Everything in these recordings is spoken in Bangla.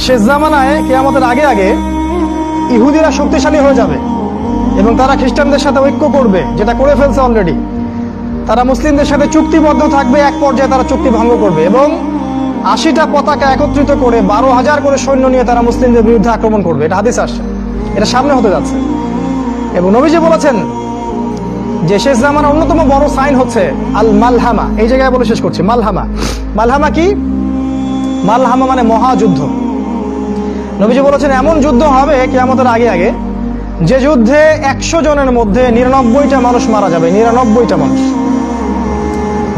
শেষ জামানায় কিয়ামতের আগে আগে ইহুদিরা শক্তিশালী হয়ে যাবে এবং তারা খ্রিস্টানদের সাথে ঐক্য করবে, যেটা করে ফেলছে অলরেডি। তারা মুসলিমদের সাথে চুক্তিবদ্ধ থাকবে, এক পর্যায়ে তারা চুক্তি ভঙ্গ করবে এবং 80টা পতাকা একত্রিত করে 12,000 করে সৈন্য নিয়ে তারা মুসলিমদের বিরুদ্ধে আক্রমণ করবে। এটা হাদিস আসছে, এটা সামনে হতে যাচ্ছে। এবং নবীজি বলেছেন যে শেষ জামানার অন্যতম বড় সাইন হচ্ছে আল মালহামা। এই জায়গায় বলে শেষ করছি, মালহামা। মালহামা কি? মালহামা মানে মহাযুদ্ধ। নবীজি বলেছেন এমন যুদ্ধ হবে কিয়ামতের আগে আগে যে যুদ্ধে 100 জনের মধ্যে 99টা মানুষ মারা যাবে। 99টা মানুষ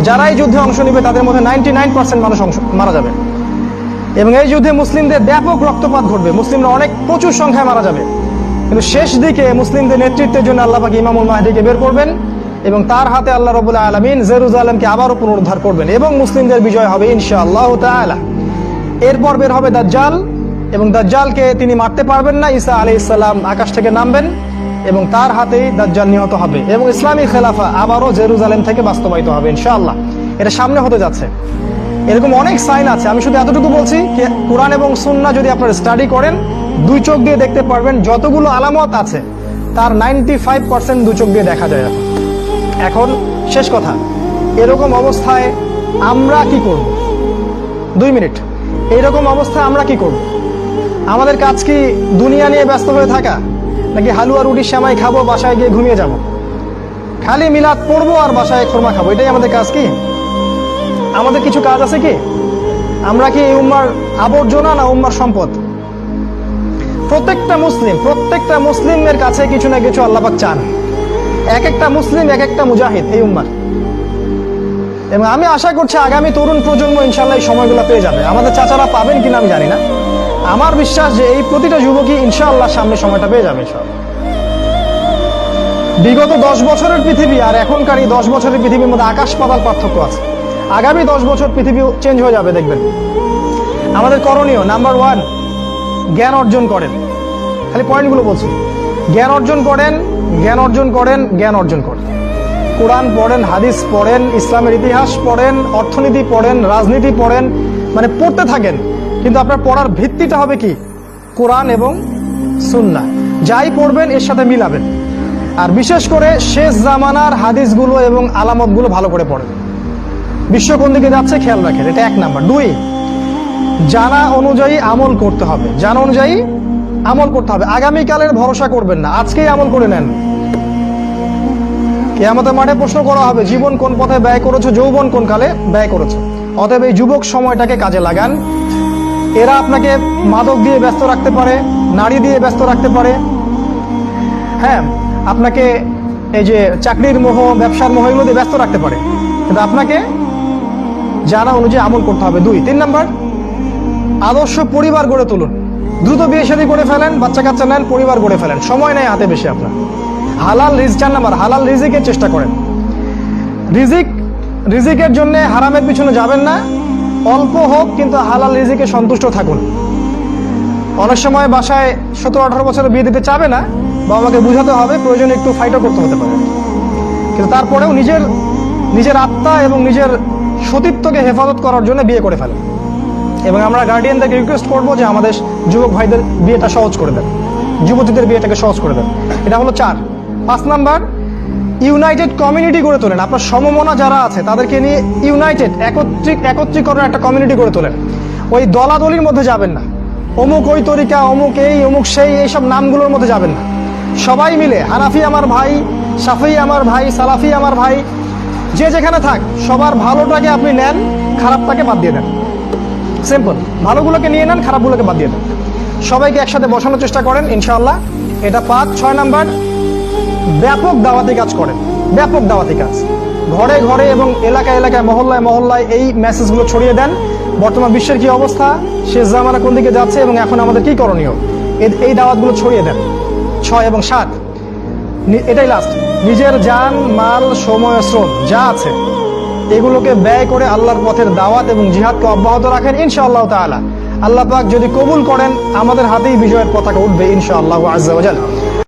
যারা এই যুদ্ধে অংশ নেবে তাদের মধ্যে 99% মানুষ মারা যাবে এবং এই যুদ্ধে মুসলিমদের ব্যাপক রক্তপাত ঘটবে, মুসলিমরা অনেক প্রচুর সংখ্যায় মারা যাবে। কিন্তু শেষ দিকে মুসলিমদের নেতৃত্বের জন্য আল্লাহ পাক ইমামুল মাহদিকে বের করবেন এবং তার হাতে আল্লাহ রাব্বুল আলামিন জেরুজালেমকে আবারও পুনরুদ্ধার করবেন এবং মুসলিমদের বিজয় হবে ইনশাআল্লাহ তাআলা। এরপর বের হবে দাজ্জাল এবং দাজ্জালকে তিনি মারতে পারবেন না। ঈসা আলাইহিস সালাম আকাশ থেকে নামবেন এবং তার হাতেই দাজ্জাল নিহত হবে এবং ইসলামী খেলাফা আবারও জেরুজালেম থেকে বাস্তবায়িত হবে ইনশাআল্লাহ। এটা সামনে হতে যাচ্ছে। এরকম অনেক সাইন আছে। আমি শুধু এতটুকু বলছি, কোরআন এবং সুন্নাহ যদি আপনারা স্টাডি করেন, দুই চোখ দিয়ে দেখতে পারবেন যতগুলো আলামত আছে তার 95% দুই চোখ দিয়ে দেখা যায়। এখন শেষ কথা, এরকম অবস্থায় আমরা কি করব? 2 মিনিট। এইরকম অবস্থায় আমরা কি করব? আমাদের কাজ কি দুনিয়া নিয়ে ব্যস্ত হয়ে থাকা, নাকি হালুয়া রুটি সেমাই খাবো, বাসায় গিয়ে ঘুমিয়ে যাব, খালি মিলাদ পড়বো আর বাসায় খোরমা খাবো? এটাই আমাদের কাজ কি? আমাদের কিছু কাজ আছে কি? আমরা কি এই উম্মার আবর্জনা না উম্মার সম্পদ? প্রত্যেকটা মুসলিমের কাছে কিছু না কিছু আল্লাহ পাক চান। এক একটা মুসলিম এক একটা মুজাহিদ এই উম্মার। এবং আমি আশা করছি আগামী তরুণ প্রজন্ম ইনশাআল্লাহ এই সময়গুলো পেয়ে যাবে। আমাদের চাচারা পাবেন কিনা আমি জানি না। আমার বিশ্বাস যে এই প্রতিটা যুবকই ইনশাআল্লাহ সামনে সময়টা পেয়ে যাবে ইনশাআল্লাহ। বিগত 10 বছরের পৃথিবী আর এখনকার এই 10 বছরের পৃথিবীর মধ্যে আকাশ পাতাল পার্থক্য আছে। আগামী 10 বছর পৃথিবী চেঞ্জ হয়ে যাবে, দেখবেন। আমাদের করণীয়, নাম্বার 1, জ্ঞান অর্জন করেন। খালি পয়েন্টগুলো বলছি। জ্ঞান অর্জন করেন, জ্ঞান অর্জন করেন, জ্ঞান অর্জন করেন। কোরআন পড়েন, হাদিস পড়েন, ইসলামের ইতিহাস পড়েন, অর্থনীতি পড়েন, রাজনীতি পড়েন, মানে পড়তে থাকেন। কিন্তু আপনার পড়ার ভিত্তিটা হবে কি? কোরআন এবং সুন্নাহ। যাই পড়বেন এর সাথে মিলাবেন। আর বিশেষ করে শেষ জামানার হাদিসগুলো এবং আলামতগুলো ভালো করে পড়েন। বিশ্ব কোন দিকে যাচ্ছে খেয়াল রাখেন, এটা 1 নাম্বার। 2, জানা অনুযায়ী আমল করতে হবে। জানা অনুযায়ী আমল করতে হবে। আগামীকালের ভরসা করবেন না, আজকেই আমল করে নেন। কিয়ামতের মাঠে প্রশ্ন করা হবে, জীবন কোন পথে ব্যয় করেছো, যৌবন কোন কালে ব্যয় করেছো। অতএব এই যুবক সময়টাকে কাজে লাগান। এরা আপনাকে মাদক দিয়ে ব্যস্ত রাখতে পারে, নারী দিয়ে ব্যস্ত রাখতে পারে, হ্যাঁ, আপনাকে এই যে চাকরির মোহ, ব্যবসার মোহ, এগুলো দিয়ে ব্যস্ত রাখতে পারে। কিন্তু আপনাকে জানা অনুযায়ী আমল করতে হবে। 2, 3 নাম্বার, আদর্শ পরিবার গড়ে তুলুন। দ্রুত বিয়ে শাদী করে ফেলেন, বাচ্চা কাচ্চা নেন, পরিবার গড়ে ফেলেন, সময় নেই হাতে বেশি আপনার। হালাল রিজিক। 4 নাম্বার, হালাল রিজিকের চেষ্টা করেন। রিজিকের জন্য হারামের পিছনে যাবেন না। অল্প হোক কিন্তু হালাল রিজিকে সন্তুষ্ট থাকুন। অনেক সময় বাসায় 17-18 বছরে বিয়ে দিতে চাবে না, বাবা মাকে বুঝাতে হবে, প্রয়োজনে একটু ফাইটও করতে হতে পারে। কিন্তু তারপরেও নিজের আত্মা এবং নিজের সতীত্বকে হেফাজত করার জন্য বিয়ে করে ফেলেন। এবং আমরা গার্ডিয়ানদেরকে রিকোয়েস্ট করবো যে আমাদের যুবক ভাইদের বিয়েটা সহজ করে দেন, যুবতীদের বিয়েটাকে সহজ করে দেন। এটা হলো 4। 5 নাম্বার, ইউনাইটেড কমিউনিটি গড়ে তোলেন। আপনার সমমনা যারা আছে তাদেরকে নিয়ে ইউনাইটেড, একত্রীকরণ একটা কমিউনিটি গড়ে তোলেন। ওই দলাদলির মধ্যে যাবেন না, অমুক ওই তরিকা, অমুক এই, অমুক সেই, এইসব নামগুলোর মধ্যে যাবেন না। সবাই মিলে, হানাফি আমার ভাই, শাফি আমার ভাই, সালাফি আমার ভাই, যে যেখানে থাক সবার ভালোটাকে আপনি নেন, খারাপটাকে বাদ দিয়ে দেন। সিম্পল। ভালোগুলোকে নিয়ে নেন, খারাপগুলোকে বাদ দিয়ে দেন। সবাইকে একসাথে বসানোর চেষ্টা করেন ইনশাআল্লাহ। এটা 5। 6 নাম্বার, ব্যাপক দাওয়াতি কাজ করেন। ব্যাপক দাওয়াতি কাজ ঘরে ঘরে এবং এলাকায় এলাকায়, মহল্লায় মহল্লায় এই মেসেজগুলো ছড়িয়ে দেন। বর্তমান বিশ্বের কি অবস্থা, শেষ জামানা কোন দিকে যাচ্ছে এবং এখন আমাদের কি করণীয়, এই দাওয়াতগুলো ছড়িয়ে দেন। 6 এবং 7, এটাই লাস্ট। নিজের জান, মাল, সময়, শ্রম যা আছে এগুলোকে ব্যয় করে আল্লাহর পথের দাওয়াত এবং জিহাদকে অব্যাহত রাখেন ইনশাআল্লাহ তাআলা। আল্লাহ পাক যদি কবুল করেন আমাদের হাতেই বিজয়ের পতাকা উঠবে ইনশাআল্লাহ আযজা ওয়া জাল।